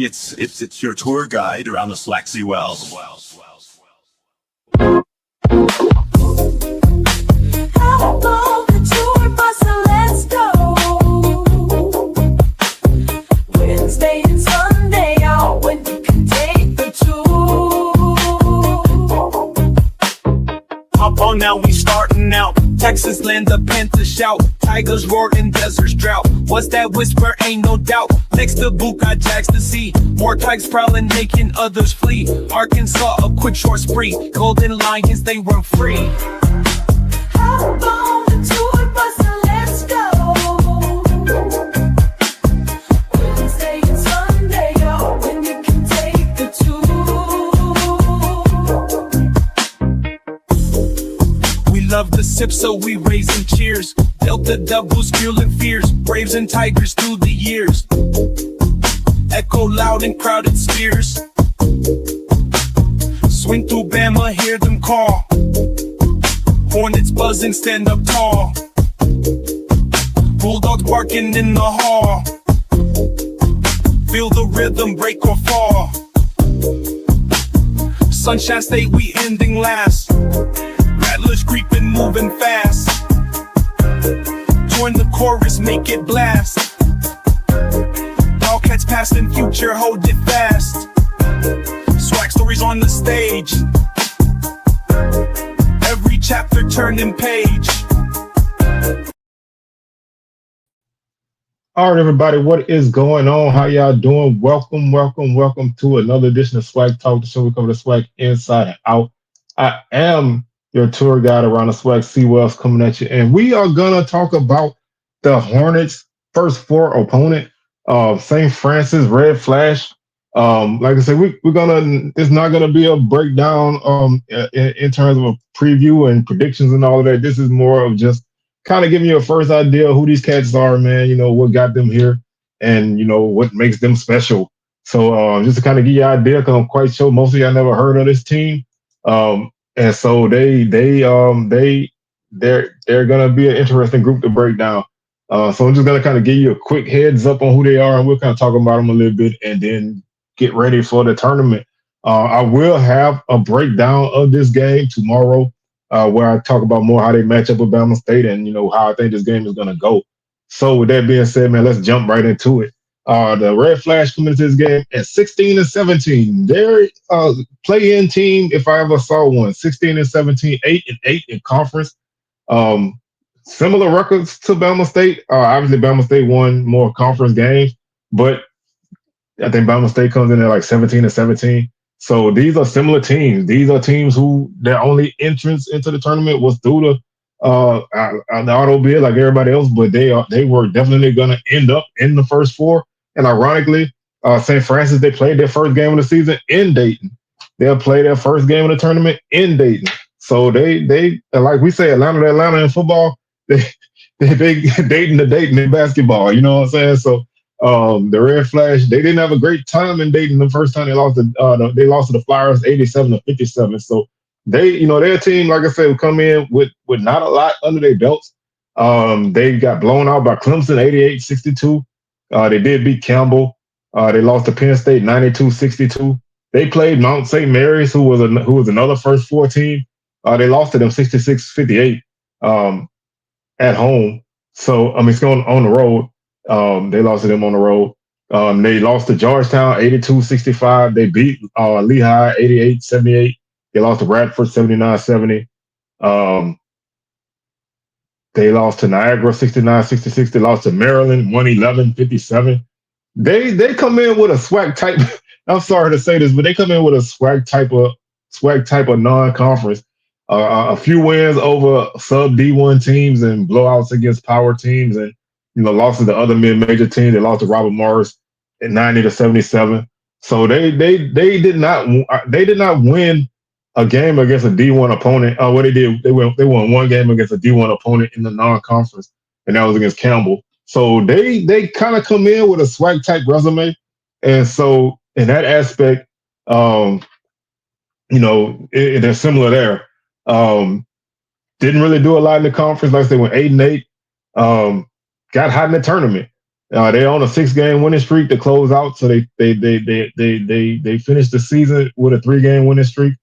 It's your tour guide around the SWAC Wells. How long the tour bus, so let's go. Wednesday and Sunday out when you can take the tour. Hop on now, we starting out. Texas land, the Panthers shout. Tigers roar in deserts drought. What's that whisper? Ain't no doubt. Next to Boot got Jags to see. More tigers prowling, making others flee. Arkansas, a quick short spree. Golden Lions, they run free. How long the tour bus, so let's go. Wednesday and Sunday out when you can take the tour. We love the sip, so we raising cheers. Delta doubles fueling fears. Braves and Tigers through the years. Echo loud in crowded spheres. Swing through Bama, hear them call. Hornets buzzing, stand up tall. Bulldogs barking in the hall. Feel the rhythm break or fall. Sunshine State, we ending last. Rattlers creeping, moving fast. Join the chorus, make it blast. Dogcats past and future, hold it fast. SWAC stories on the stage. Every chapter turning page. All right, everybody, what is going on? How y'all doing? Welcome to another edition of SWAC Talk, the show we cover the SWAC inside and out. I am your tour guide around the SWAC Wells coming at you, and we are gonna talk about the Hornets' first four opponent, St. Francis Red Flash. Like I said, we're gonna. It's not gonna be a breakdown in terms of a preview and predictions and all of that. This is more of just kind of giving you a first idea of who these cats are, man. You know what got them here, and you know what makes them special. So just to kind of give you an idea, because I'm quite sure most of y'all never heard of this team, and so they're gonna be an interesting group to break down. So I'm just gonna kind of give you a quick heads up on who they are, and we'll kind of talk about them a little bit, and then get ready for the tournament. I will have a breakdown of this game tomorrow, where I talk about more how they match up with Bama State and you know how I think this game is gonna go. So with that being said, man, let's jump right into it. The Red Flash coming into this game at 16-17. They're play-in team, if I ever saw one. 16-17, 8-8 in conference. Similar records to Bama State. Obviously, Bama State won more conference games, but I think Bama State comes in at like 17-17. So these are similar teams. These are teams who their only entrance into the tournament was through the auto bid like everybody else, but they were definitely going to end up in the first four. And ironically, St. Francis, they played their first game of the season in Dayton. They'll play their first game of the tournament in Dayton. So they like we say, Atlanta to Atlanta in football. They Dayton to Dayton in basketball. You know what I'm saying? So the Red Flash, they didn't have a great time in Dayton the first time they lost to the Flyers 87-57. So they're a team, like I said, will come in with not a lot under their belts. They got blown out by Clemson 88-62. They did beat Campbell. They lost to Penn State 92-62. They played Mount St. Mary's, who was another first four team. They lost to them 66-58 at home. So it's going on the road. They lost to them on the road. They lost to Georgetown 82-65. They beat Lehigh 88-78. They lost to Radford 79-70. They lost to Niagara 69-66. They lost to Maryland 111-57. They come in with a SWAC type. I'm sorry to say this, but they come in with a SWAC type of non-conference. A few wins over sub D1 teams and blowouts against power teams, and losses to other mid-major teams. They lost to Robert Morris at 90-77. So they did not win a game against a D1 opponent. What they did, they won one game against a D1 opponent in the non-conference, and that was against Campbell. So they kind of come in with a SWAC type resume, and so in that aspect, they're similar there. Didn't really do a lot in the conference. Like I said, went 8-8. Got hot in the tournament. They're on a 6-game winning streak to close out, so they finished the season with a 3-game winning streak.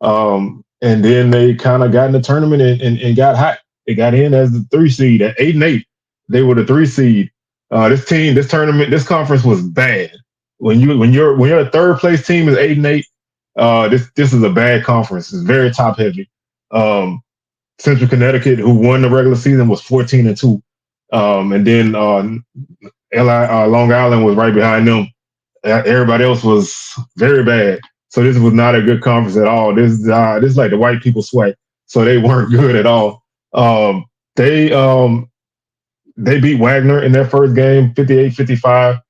And then they kind of got in the tournament and got hot. They got in as the 3 seed at 8-8. They were the 3 seed. This tournament, this conference was bad. When your 3rd place team is 8-8, this is a bad conference. It's very top heavy. Central Connecticut, who won the regular season, was 14-2. And then Long Island was right behind them. Everybody else was very bad. So this was not a good conference at all. This is like the white people SWAC. So they weren't good at all. They beat Wagner in their first game, 58-55.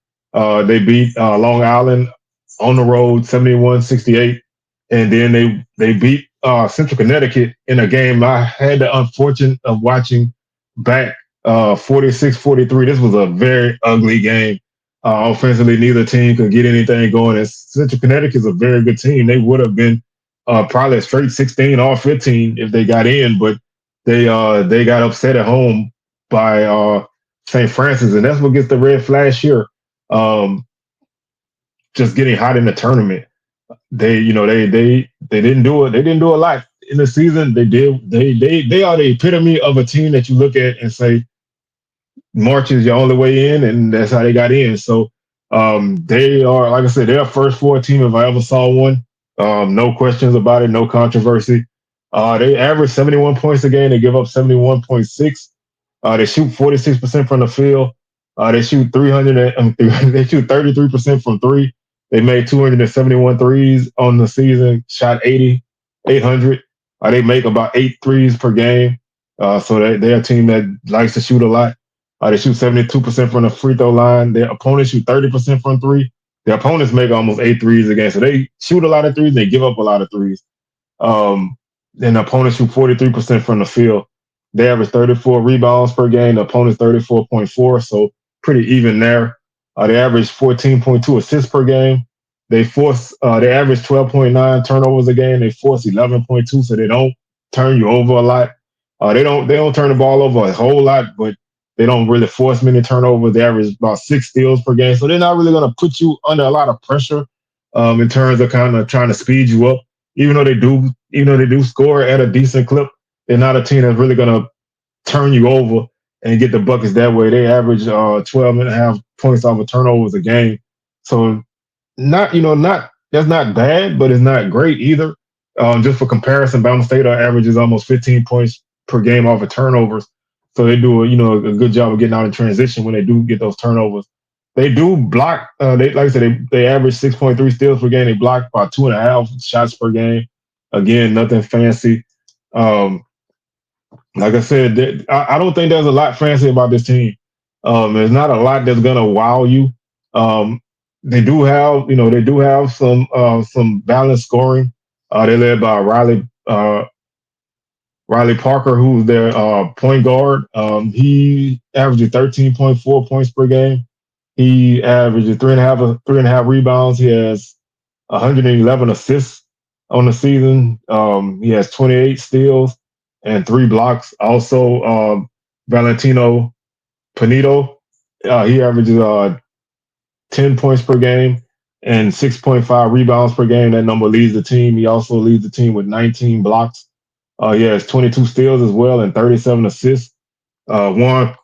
They beat Long Island on the road, 71-68. And then they beat Central Connecticut in a game I had the unfortunate of watching back, 46-43. This was a very ugly game. Offensively, neither team could get anything going. And Central Connecticut is a very good team. They would have been probably a straight 16 or 15 if they got in, but they got upset at home by St. Francis, and that's what gets the red flash here. Just getting hot in the tournament. They didn't do it. They didn't do a lot in the season. They are the epitome of a team that you look at and say, March is your only way in, and that's how they got in. So they are, like I said, they're a first 4 team if I ever saw one. No questions about it, no controversy. They average 71 points a game. They give up 71.6. They shoot 46% from the field. They shoot 33% from 3. They made 271 threes on the season, shot 800. They make about 8 threes per game. So they're a team that likes to shoot a lot. They shoot 72% from the free throw line. Their opponents shoot 30% from 3. Their opponents make almost 8 threes a game. So they shoot a lot of threes. And they give up a lot of threes. Then the opponents shoot 43% from the field. They average 34 rebounds per game. The opponents 34.4. So pretty even there. They average 14.2 assists per game. They average 12.9 turnovers a game. They force 11.2, so they don't turn you over a lot. They don't turn the ball over a whole lot, but they don't really force many turnovers. They average about 6 steals per game, so they're not really going to put you under a lot of pressure in terms of kind of trying to speed you up. Even though they do score at a decent clip, they're not a team that's really going to turn you over and get the buckets that way. They average 12.5 points off of turnovers a game. So not that's not bad, but it's not great either. Just for comparison, Bama State averages almost 15 points per game off of turnovers. So they do a good job of getting out in transition when they do get those turnovers. They do block. Like I said, they average 6.3 steals per game. They block about 2.5 shots per game. Again, nothing fancy. Like I said, I don't think there's a lot fancy about this team. There's not a lot that's gonna wow you. They do have some balanced scoring. They're led by Riley Parker, who's their point guard. He averages 13.4 points per game. He averages three and a half rebounds. He has 111 assists on the season. He has 28 steals and 3 blocks. Also, Valentino Panito, he averages 10 points per game and 6.5 rebounds per game. That number leads the team. He also leads the team with 19 blocks. He has 22 steals as well and 37 assists. Ron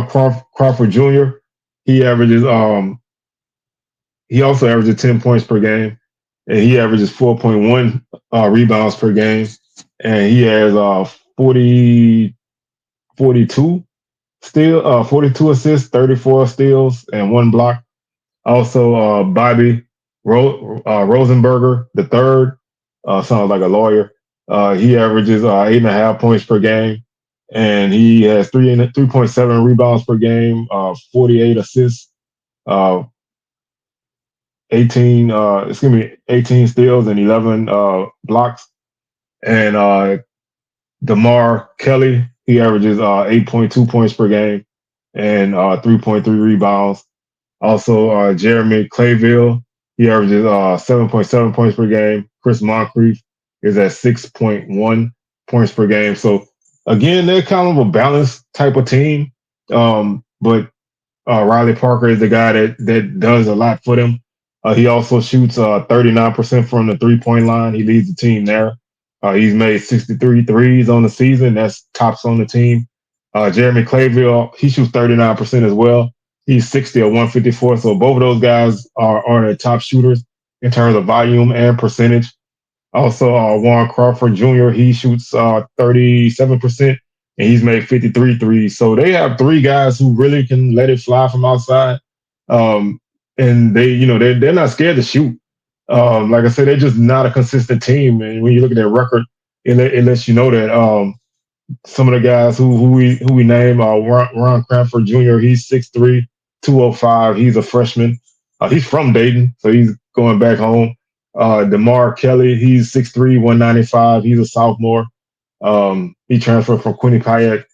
Crawford Jr. He also averages 10 points per game, and he averages 4.1 rebounds per game, and he has 42 assists, 34 steals, and 1 block. Also, Bobby Rosenberger the third, sounds like a lawyer. He averages 8.5 points per game, and he has 3.7 rebounds per game, 48 assists, 18 steals and 11 blocks. And DeMar Kelly, he averages 8.2 points per game and 3.3 rebounds. Also, Jeremy Clayville, he averages 7.7 points per game. Chris Moncrief is at 6.1 points per game. So again, they're kind of a balanced type of team. but Riley Parker is the guy that does a lot for them. He also shoots 39% from the 3-point line. He leads the team there. He's made 63 threes on the season. That's tops on the team. Jeremy Clayville, he shoots 39% as well. He's 60 or 154. So both of those guys are the top shooters in terms of volume and percentage. Also, Warren Crawford Jr., he shoots 37%, and he's made 53 threes. So they have three guys who really can let it fly from outside. And they're not scared to shoot. Like I said, they're just not a consistent team. And when you look at their record, it lets you know that some of the guys who we name, Ron Crawford Jr., he's 6'3", 205. He's a freshman. He's from Dayton, so he's going back home. DeMar Kelly, he's 6'3", 195. He's a sophomore. He transferred from Quinnipiac.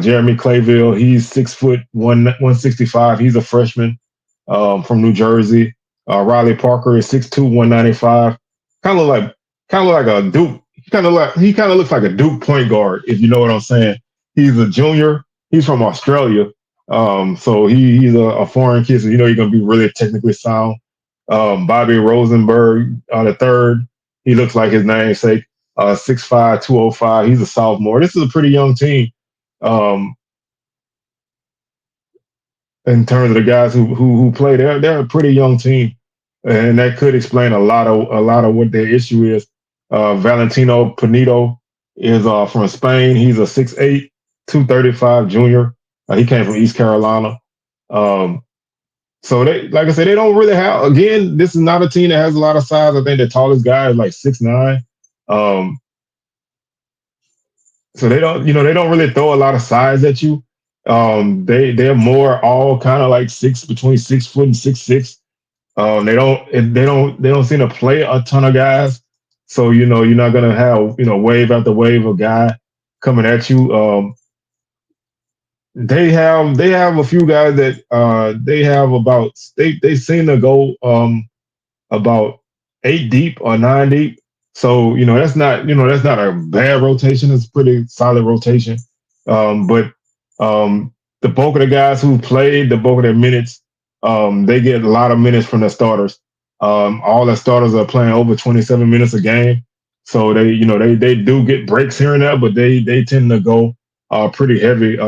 Jeremy Clayville, he's 6'1", 165. He's a freshman from New Jersey. Riley Parker is 6'2", 195. Kind of like a Duke. He kind of looks like a Duke point guard, if you know what I'm saying. He's a junior. He's from Australia. So he's a foreign kid, so you know he's gonna be really technically sound. Bobby Rosenberg the third. He looks like his namesake. 6'5", 205. He's a sophomore. This is a pretty young team. In terms of the guys who play, they're a pretty young team, and that could explain a lot of what their issue is. Valentino Pinedo is from Spain. He's a 6'8", 235 junior. He came from East Carolina. So they, like I said, they don't really have. Again, this is not a team that has a lot of size. I think the tallest guy is like 6'9". So they don't really throw a lot of size at you. They're more all kind of like between 6 foot and 6'6". They don't seem to play a ton of guys. So you're not gonna have wave after wave of guy coming at you. They have a few guys that they seem to go about 8 deep or 9 deep. So that's not a bad rotation. It's a pretty solid rotation. But the bulk of the guys who played the bulk of their minutes, they get a lot of minutes from the starters. All the starters are playing over 27 minutes a game. So they do get breaks here and there, but they tend to go pretty heavy.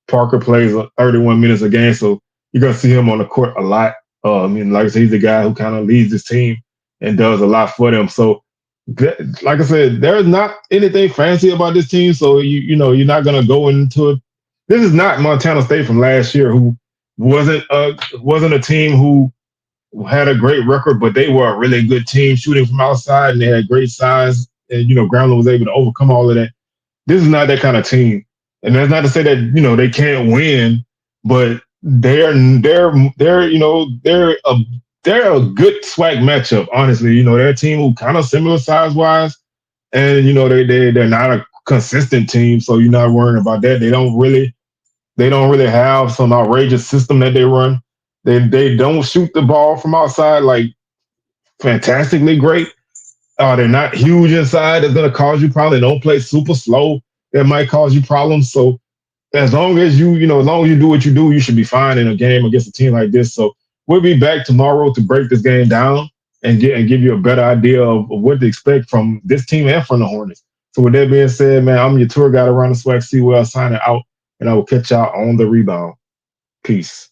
Parker plays 31 minutes a game, so you're gonna see him on the court a lot. Like I said, he's the guy who kind of leads this team and does a lot for them. So, like I said, there's not anything fancy about this team. So you're not gonna go into it. This is not Montana State from last year, who wasn't a team who had a great record, but they were a really good team shooting from outside, and they had great size. And Groundland was able to overcome all of that. This is not that kind of team, and that's not to say that they can't win, but they're a good SWAC matchup. Honestly, they're a team who kind of similar size wise, and they're not a consistent team, so you're not worrying about that. They don't really have some outrageous system that they run. They don't shoot the ball from outside like fantastically great. They're not huge inside. That's going to cause you problems. They don't play super slow. That might cause you problems. So as long as you do what you do, you should be fine in a game against a team like this. So we'll be back tomorrow to break this game down and give you a better idea of what to expect from this team and from the Hornets. So with that being said, man, I'm your tour guide around the SWAC Seawell signing out, and I will catch y'all on the rebound. Peace.